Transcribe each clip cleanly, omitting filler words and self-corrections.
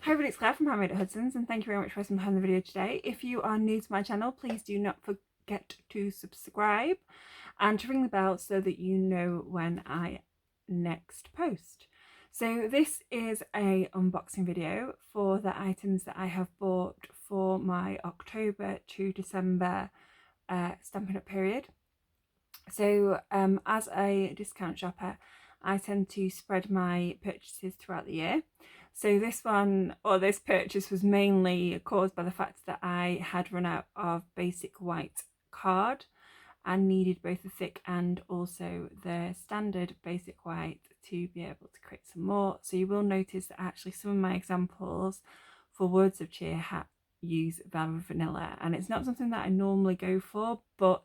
Hi everybody, it's Claire from Handmade at Hudson's, and thank you very much for watching the video today. If you are new to my channel, please do not forget to subscribe and to ring the bell so that you know when I next post. So this is a unboxing video for the items that I have bought for my October to December Stampin' Up period. So as a discount shopper, I tend to spread my purchases throughout the year. So this purchase was mainly caused by the fact that I had run out of basic white card and needed both the thick and also the standard basic white to be able to create some more. So you will notice that actually some of my examples for Words of Cheer use Velvet Vanilla, and it's not something that I normally go for, but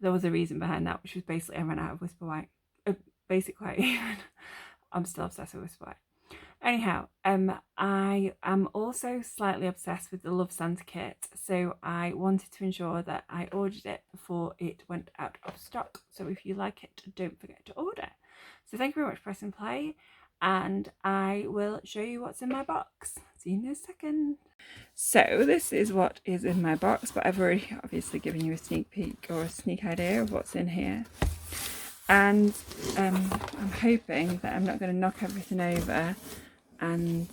there was a reason behind that, which was basically I ran out of Whisper White, basic white even. I'm still obsessed with Whisper White. Anyhow, I am also slightly obsessed with the Love Santa kit, so I wanted to ensure that I ordered it before it went out of stock. So if you like it, don't forget to order. So thank you very much for pressing play, and I will show you what's in my box. See you in a second. So this is what is in my box, but I've already obviously given you a sneak peek or a sneak idea of what's in here. And I'm hoping that I'm not going to knock everything over and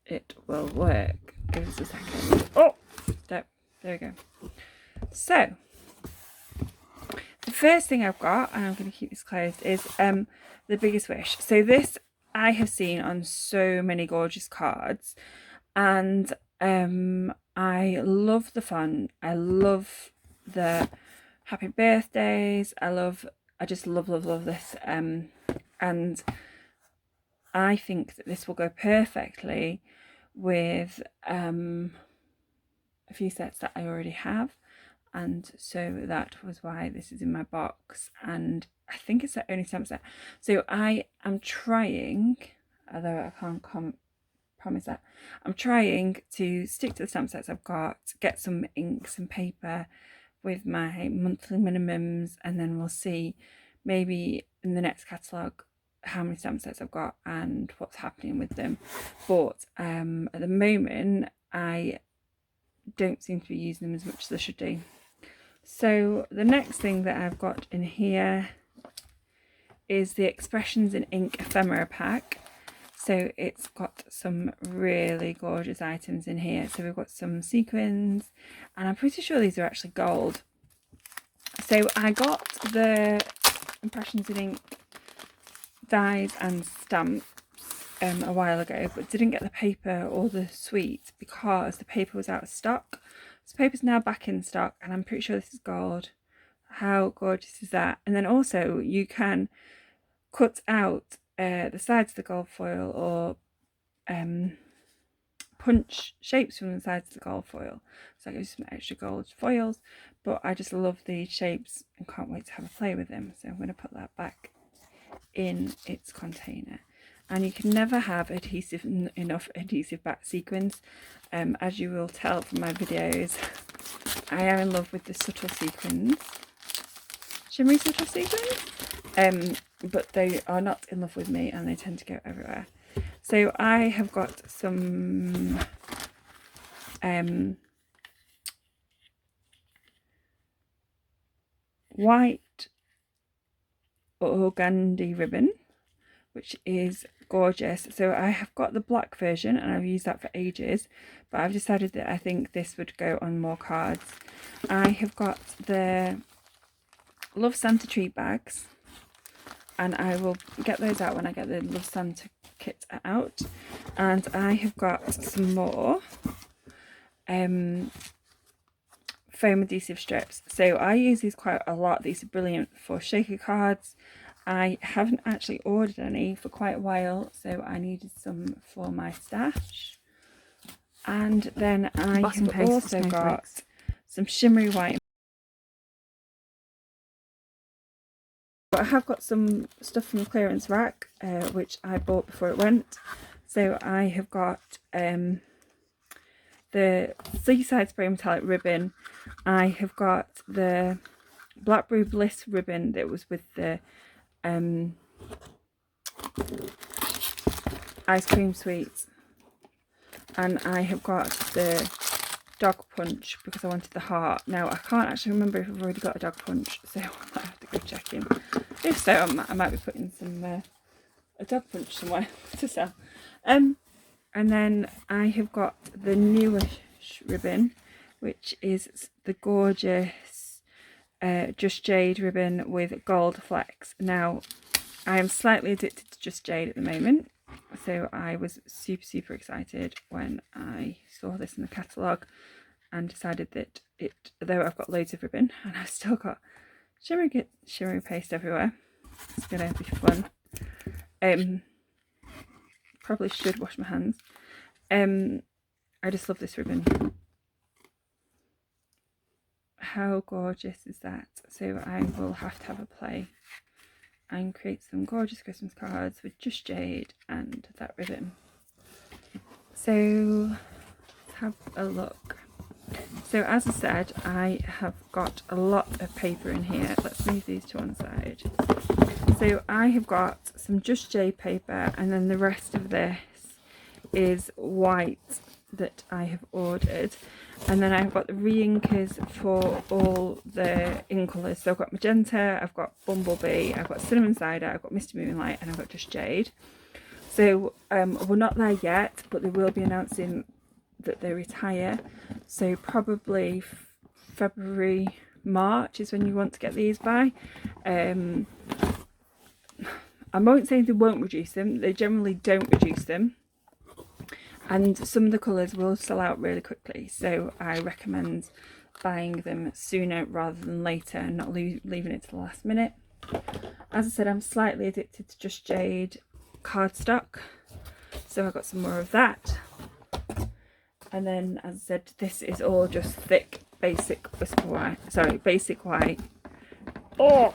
it will work. Give us a second. Oh, there we go. So the first thing I've got, and I'm going to keep this closed, is The Biggest Wish. So this I have seen on so many gorgeous cards, and I love the font. I love the happy birthdays. I just love this, and I think that this will go perfectly with a few sets that I already have, and so that was why this is in my box. And I think it's the only stamp set, so I am trying, although I can't promise that, I'm trying to stick to the stamp sets I've got, get some inks and paper with my monthly minimums, and then we'll see maybe in the next catalogue how many stamp sets I've got and what's happening with them. But at the moment I don't seem to be using them as much as I should do. So the next thing that I've got in here is the Expressions in Ink ephemera pack. So it's got some really gorgeous items in here. So we've got some sequins, and I'm pretty sure these are actually gold. So I got the Impressions in Ink dies and stamps a while ago, but didn't get the paper or the suite because the paper was out of stock. So the paper's now back in stock, and I'm pretty sure this is gold. How gorgeous is that? And then also you can cut out the sides of the gold foil, or punch shapes from the sides of the gold foil. So I got some extra gold foils, but I just love these shapes and can't wait to have a play with them. So I'm going to put that back in its container. And you can never have enough adhesive back sequins. As you will tell from my videos, I am in love with the subtle sequins, shimmery subtle sequins, but they are not in love with me, and they tend to go everywhere. So I have got some white organdy ribbon, which is gorgeous. So I have got the black version, and I've used that for ages, but I've decided that I think this would go on more cards. I have got the Love Santa treat bags, and I will get those out when I get the Love Santa kit out. And I have got some more foam adhesive strips. So I use these quite a lot. These are brilliant for shaker cards. I haven't actually ordered any for quite a while, so I needed some for my stash. And then I have also got some shimmery white. But I have got some stuff from the clearance rack, which I bought before it went. So I have got the Seaside Spray Metallic ribbon. I have got the Blackberry Bliss ribbon that was with the ice cream sweets. and I have got the dog punch because I wanted the heart. Now I can't actually remember if I've already got a dog punch, so I might have to go check in. If so, I might be putting some a dog punch somewhere to sell. And then I have got the newish ribbon, which is the gorgeous Just Jade ribbon with gold flecks. Now I am slightly addicted to Just Jade at the moment, so I was super excited when I saw this in the catalogue and decided that though I've got loads of ribbon and I've still got shimmery paste everywhere, it's gonna be fun. Probably should wash my hands. I just love this ribbon. How gorgeous is that? So I will have to have a play and create some gorgeous Christmas cards with Just Jade and that ribbon. So let's have a look. So as I said, I have got a lot of paper in here. Let's move these to one side. So I have got some Just Jade paper, and then the rest of this is white that I have ordered. And then I've got the re-inkers for all the in colours. So I've got magenta, I've got bumblebee, I've got cinnamon cider, I've got Misty Moonlight, and I've got Just Jade. So we're not there yet, but they will be announcing that they retire. So probably February, March is when you want to get these by. I won't say they won't reduce them, they generally don't reduce them, and some of the colours will sell out really quickly, so I recommend buying them sooner rather than later and not leaving it to the last minute. As I said, I'm slightly addicted to Just Jade cardstock, so I got some more of that. And then, as I said, this is all just thick basic basic white. Oh,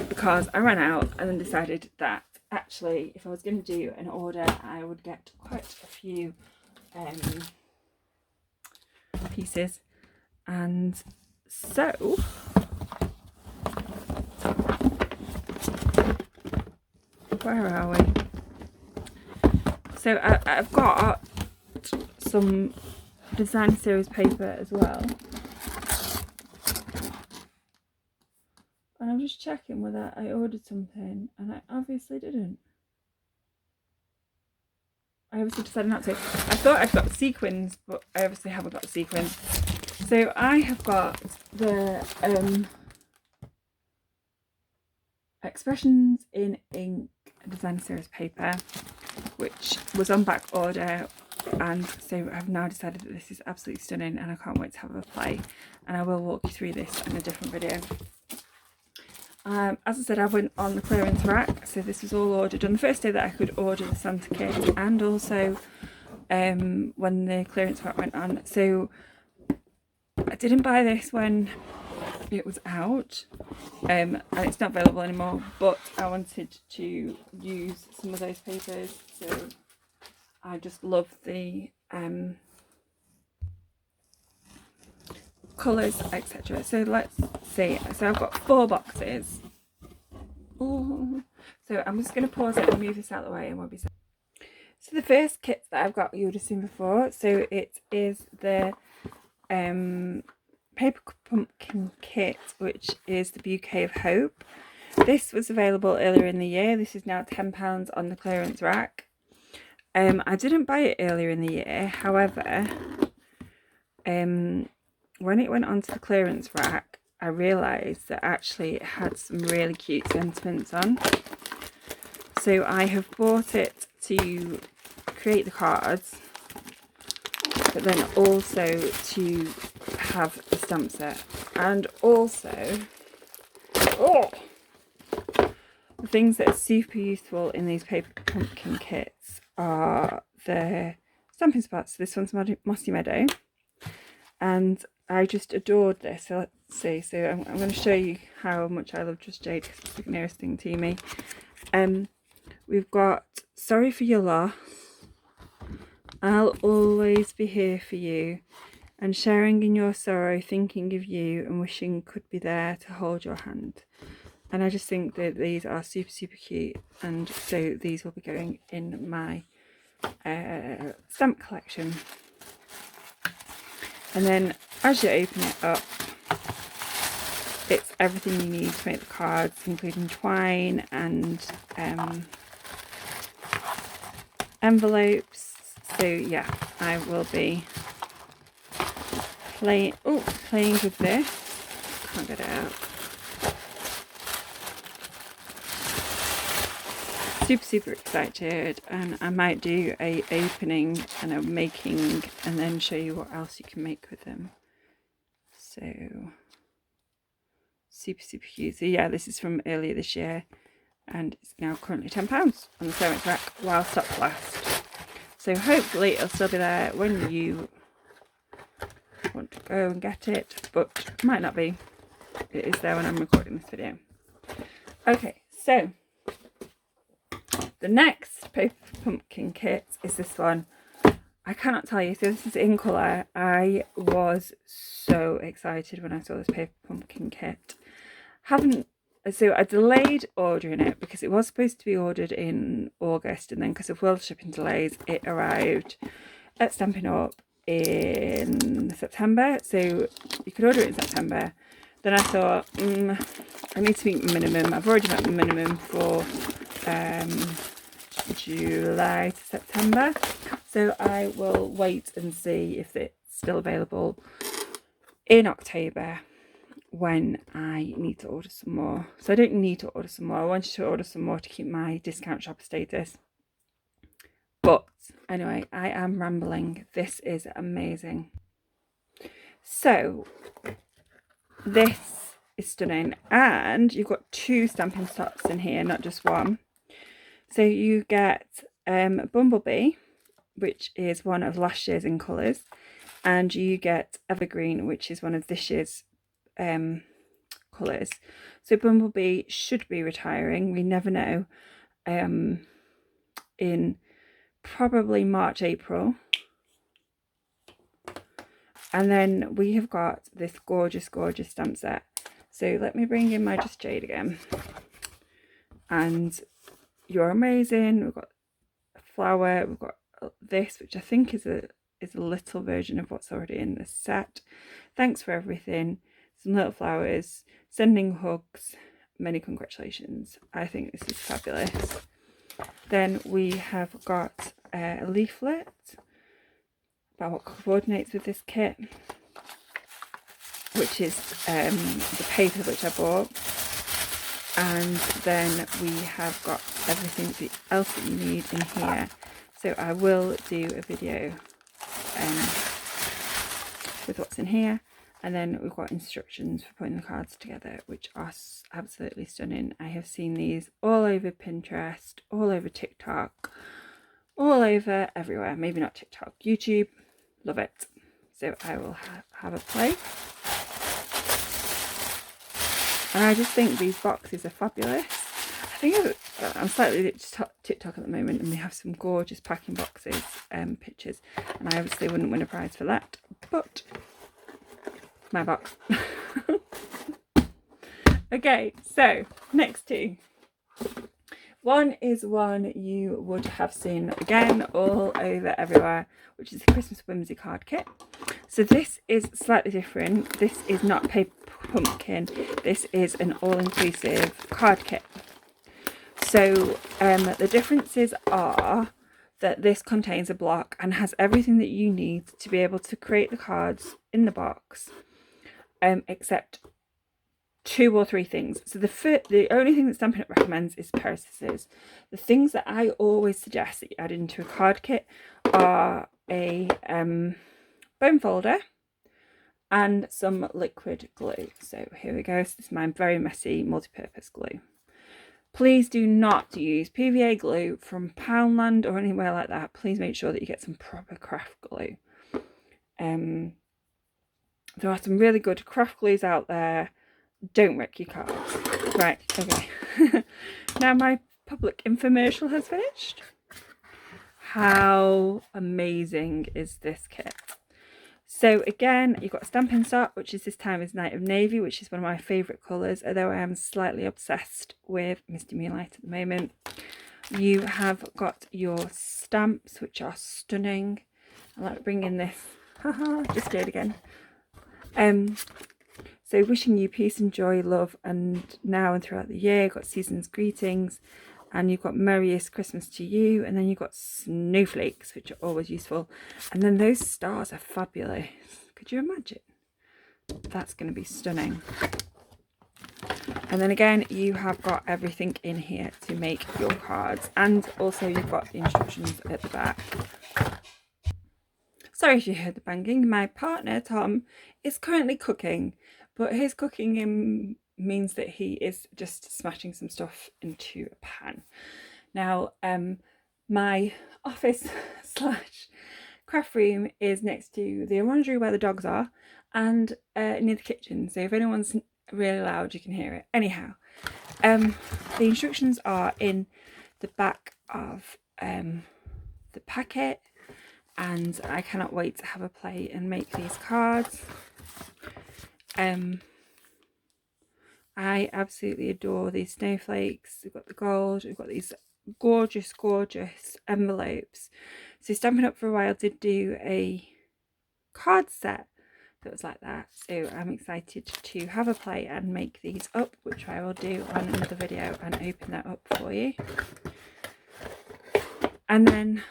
because I ran out and then decided that actually if I was going to do an order I would get quite a few pieces, and so where are we? So I've got some design series paper as well. And I'm just checking whether I ordered something, and I obviously didn't. I obviously decided not to. I thought I'd got the sequins, but I obviously haven't got the sequins. So I have got the Expressions in Ink design series paper, which was on back order, and so I've now decided that this is absolutely stunning and I can't wait to have a play, and I will walk you through this in a different video. As I said, I went on the clearance rack, so this was all ordered on the first day that I could order the Santa kit, and also when the clearance rack went on. So I didn't buy this when it was out, and it's not available anymore, but I wanted to use some of those papers, so I just love the colours, etc. So let's see. So I've got 4 boxes. Ooh. So I'm just going to pause it and move this out of the way, and we'll be set. So the first kit that I've got, you would have seen before. So it is the Paper Pumpkin kit, which is the Bouquet of Hope. This was available earlier in the year. This is now £10 on the clearance rack. I didn't buy it earlier in the year. However, when it went onto the clearance rack, I realised that actually it had some really cute sentiments on. So I have bought it to create the cards, but then also to have the stamp set. And also, the things that are super useful in these Paper Pumpkin kits are the stamping spots. This one's Mossy Meadow, and I just adored this. So let's see. So I'm going to show you how much I love Just Jade because it's the nearest thing to me. We've got Sorry for Your Loss, I'll Always Be Here for You, and Sharing in Your Sorrow, Thinking of You and Wishing Could Be There to Hold Your Hand. And I just think that these are super, super cute. And so these will be going in my stamp collection. And then as you open it up, it's everything you need to make the cards, including twine and envelopes. So yeah, I will be playing with this. Can't get it out. Super, super excited, and I might do a opening and a making and then show you what else you can make with them. So super, super cute. So yeah, this is from earlier this year and it's now currently £10 on the Sewing Rack while stock lasts. So hopefully it'll still be there when you want to go and get it, but might not be. It is there when I'm recording this video. Okay, so the next paper pumpkin kit is this one. I cannot tell you. So this is in colour. I was so excited when I saw this paper pumpkin kit. So I delayed ordering it because it was supposed to be ordered in August, and then because of world shipping delays, it arrived at Stampin' Up in September. So you could order it in September. Then I thought, I need to meet the minimum. I've already met the minimum for July to September, so I will wait and see if it's still available in October when I need to order some more. So I don't need to order some more. I wanted to order some more to keep my discount shopper status. But anyway, I am rambling. This is amazing. So this is stunning, and you've got 2 stamping stocks in here, not just one. So you get Bumblebee, which is one of last year's in colours, and you get Evergreen, which is one of this year's colours. So Bumblebee should be retiring, we never know, in probably March, April. And then we have got this gorgeous, gorgeous stamp set. So let me bring in my Just Jade again. And You're Amazing. We've got a flower. We've got this, which I think is a little version of what's already in the set. Thanks for everything. Some little flowers. Sending hugs. Many congratulations. I think this is fabulous. Then we have got a leaflet about what coordinates with this kit, which is the paper which I bought. And then we have got everything else that you need in here. So I will do a video with what's in here. And then we've got instructions for putting the cards together, which are absolutely stunning. I have seen these all over Pinterest, all over TikTok, all over everywhere. Maybe not TikTok, YouTube. Love it. So I will have a play. And I just think these boxes are fabulous. I think I'm slightly TikTok at the moment, and we have some gorgeous packing boxes pictures, and I obviously wouldn't win a prize for that, but my box. Okay, so next 2. One is one you would have seen again all over everywhere, which is the Christmas Whimsy card kit. So this is slightly different. This is not paper pumpkin. This is an all-inclusive card kit. So the differences are that this contains a block and has everything that you need to be able to create the cards in the box, except 2 or 3 things. So the only thing that Stampin' Up recommends is a pair of scissors. The things that I always suggest that you add into a card kit are a bone folder and some liquid glue. So here we go. So this is my very messy multi-purpose glue. Please do not use PVA glue from Poundland or anywhere like that. Please make sure that you get some proper craft glue. There are some really good craft glues out there. Don't wreck your cards. Right, okay. Now my public infomercial has finished. How amazing is this kit? So again, you've got Stampin' Stock, which is this time is Night of Navy, which is one of my favourite colours, although I am slightly obsessed with Misty Moonlight at the moment. You have got your stamps, which are stunning. I'll let me bring in this. Haha, just do it again. So wishing you peace and joy, love, and now and throughout the year. You've got season's greetings, and you've got merriest Christmas to you, and then you've got snowflakes, which are always useful, and then those stars are fabulous. Could you imagine? That's going to be stunning. And then again, you have got everything in here to make your cards, and also you've got the instructions at the back. Sorry if you heard the banging. My partner Tom is currently cooking, but his cooking means that he is just smashing some stuff into a pan. Now, my office / craft room is next to the orangery where the dogs are, and near the kitchen. So if anyone's really loud, you can hear it. Anyhow, the instructions are in the back of the packet, and I cannot wait to have a play and make these cards. I absolutely adore these snowflakes. We've got the gold, we've got these gorgeous envelopes. So Stampin' Up for a while did do a card set that was like that, so I'm excited to have a play and make these up, which I will do on another video and open that up for you. And then,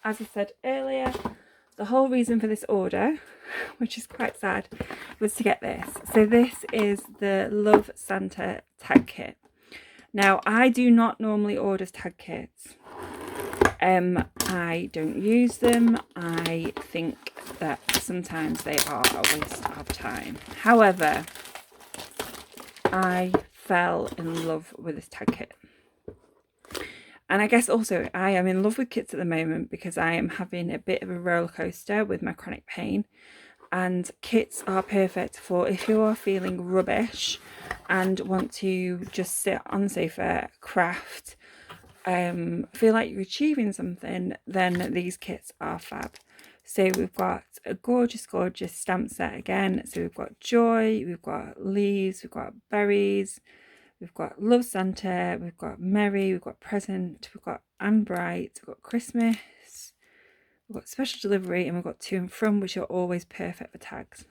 as I said earlier, the whole reason for this order, which is quite sad, was to get this. So this is the Love Santa tag kit. Now, I do not normally order tag kits. I don't use them. I think that sometimes they are a waste of time. However, I fell in love with this tag kit. And I guess also I am in love with kits at the moment because I am having a bit of a roller coaster with my chronic pain, and kits are perfect for if you are feeling rubbish and want to just sit on the sofa, craft, feel like you're achieving something, then these kits are fab. So we've got a gorgeous stamp set again. So we've got joy, we've got leaves, we've got berries, we've got Love Santa, we've got Merry, we've got Present, we've got And Bright, we've got Christmas, we've got Special Delivery, and we've got To and From, which are always perfect for tags.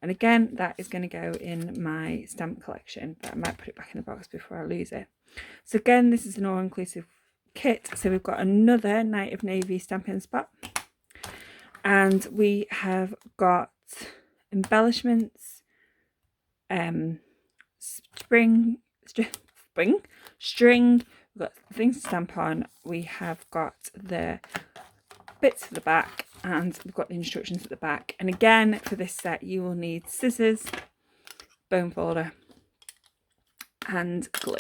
And again, that is going to go in my stamp collection, but I might put it back in the box before I lose it. So again, this is an all-inclusive kit. So we've got another Night of Navy stamping spot. And we have got embellishments, string, we've got things to stamp on, we have got the bits for the back, and we've got the instructions at the back. And again, for this set you will need scissors, bone folder, and glue.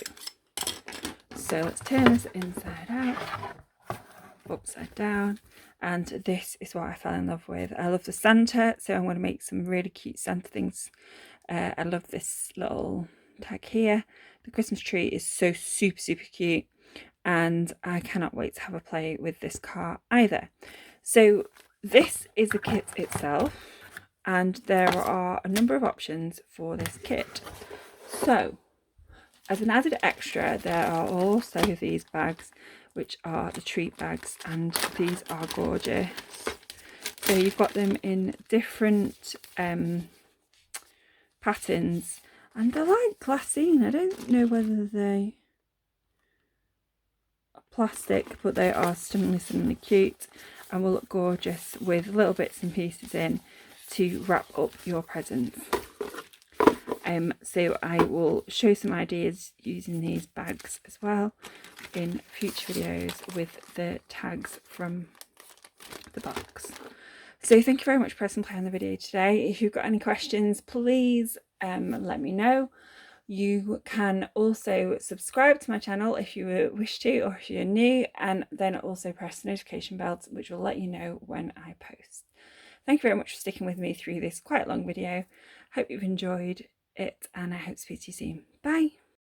So let's turn this inside out, upside down, and this is what I fell in love with. I love the Santa, so I'm going to make some really cute Santa things. I love this little tag here. The Christmas tree is so super cute, and I cannot wait to have a play with this car either. So this is the kit itself, and there are a number of options for this kit. So as an added extra, there are also these bags, which are the treat bags, and these are gorgeous. So you've got them in different patterns, and they're like glassine. I don't know whether they are plastic, but they are stunningly cute and will look gorgeous with little bits and pieces in to wrap up your presents. So I will show some ideas using these bags as well in future videos with the tags from the box. So thank you very much for pressing play on the video today. If you've got any questions, please let me know. You can also subscribe to my channel if you wish to, or if you're new, and then also press the notification bell, which will let you know when I post. Thank you very much for sticking with me through this quite long video. Hope you've enjoyed it, and I hope to speak to you soon. Bye.